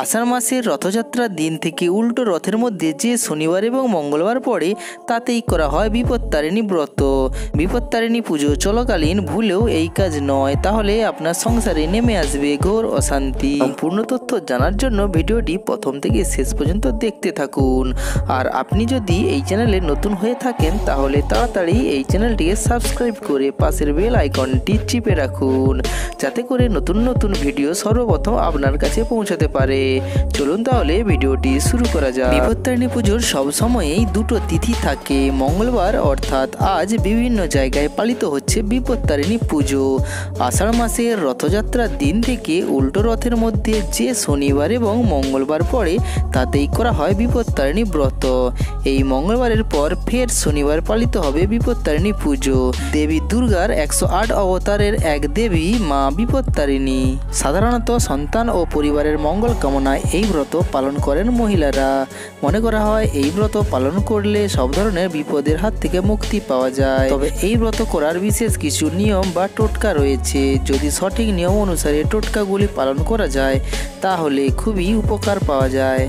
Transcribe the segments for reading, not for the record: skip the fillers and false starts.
আষাঢ় মাসের রথযাত্রার দিন থেকে উল্টো রথের মধ্যে যে শনিবার এবং মঙ্গলবার পড়ে তাতেই করা হয় বিপত্তারিণী ব্রত। বিপত্তারিণী পুজো চলাকালীন ভুলেও এই কাজ নয়, তাহলে আপনার সংসারে নেমে আসবে ঘোর অশান্তি। সম্পূর্ণ তথ্য জানার জন্য ভিডিওটি প্রথম থেকে শেষ পর্যন্ত দেখতে থাকুন। আর আপনি যদি এই চ্যানেলে নতুন হয়ে থাকেন তাহলে তাড়াতাড়ি এই চ্যানেলটিকে সাবস্ক্রাইব করে পাশের বেল আইকনটি চিপে রাখুন, যাতে করে নতুন নতুন ভিডিও সর্বপ্রথম আপনার কাছে পৌঁছাতে পারে। চলুন তাহলে ভিডিওটি শুরু করা যাক। বিপত্তারিণী পুজোর সব সময়েই দুটো তিথি থাকে। মঙ্গলবার অর্থাৎ আজ বিভিন্ন জায়গায় পালিত হচ্ছে বিপত্তারিণী পুজো। আষাঢ় মাসের রথযাত্রার দিন থেকে উল্টো রথের মধ্যে যে শনিবার এবং মঙ্গলবার পড়ে তাতেই করা হয় বিপত্তারিণী ব্রত। এই মঙ্গলবারের পর ফের শনিবার পালিত হবে বিপত্তারিণী পুজো। দেবী দুর্গার 108 অবতারের এক দেবী মা বিপত্তারিণী। সাধারণত সন্তান ও পরিবারের মঙ্গল কামনায় এই ব্রত পালন করেন মহিলারা। মনে করা হয় এই ব্রত পালন করলে সব ধরনের বিপদের হাত থেকে মুক্তি পাওয়া যায়। তবে এই ব্রত করার বিশেষ কিছু নিয়ম বা টোটকা রয়েছে। যদি সঠিক নিয়ম অনুসারে টোটকাগুলি পালন করা যায় তাহলে খুবই উপকার পাওয়া যায়।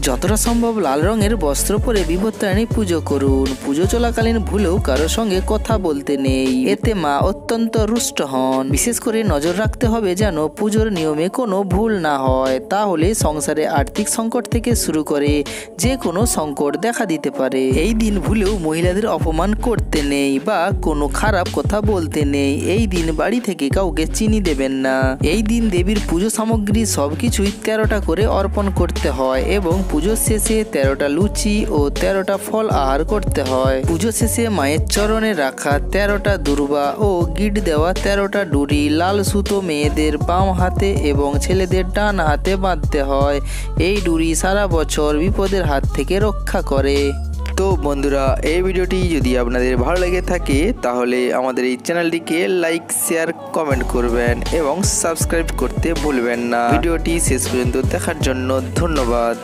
যতটা সম্ভব লাল রঙের বস্ত্র পরে বিপত্তারিণী পুজো করুন। পুজো চলাকালীন ভুলেও কারোর সঙ্গে কথা বলতে নেই, এতে মা অত্যন্ত রুষ্ট হন। বিশেষ করে নজর রাখতে হবে যেন পুজোর নিয়মে কোনো ভুল না হয়, তাহলে সংসারে আর্থিক সংকট থেকে শুরু করে যে কোনো সংকট দেখা দিতে পারে। এই দিন ভুলেও মহিলাদের অপমান করতে নেই বা কোনো খারাপ কথা বলতে নেই। এই দিন বাড়ি থেকে কাউকে চিনি দেবেন না। এই দিন দেবীর পুজো সামগ্রী সবকিছুই 13টা করে অর্পণ করতে হয় এবং পুজোর শেষে 13টা লুচি ও 13টা ফল আহার করতে হয়। পুজো শেষে মায়ের চরণে রাখা 13টা দুর্বা ও গিট দেওয়া 13টা ডুরি লাল সুতো মেয়েদের বাম হাতে এবং ছেলেদের ডান হাতে বাঁধতে হয়। এই ডুরি সারা বছর বিপদের হাত থেকে রক্ষা করে। তো বন্ধুরা, এই ভিডিওটি যদি আপনাদের ভালো লেগে থাকে তাহলে আমাদের এই চ্যানেলটিকে লাইক, শেয়ার, কমেন্ট করবেন এবং সাবস্ক্রাইব করতে ভুলবেন না। ভিডিওটি শেষ পর্যন্ত দেখার জন্য ধন্যবাদ।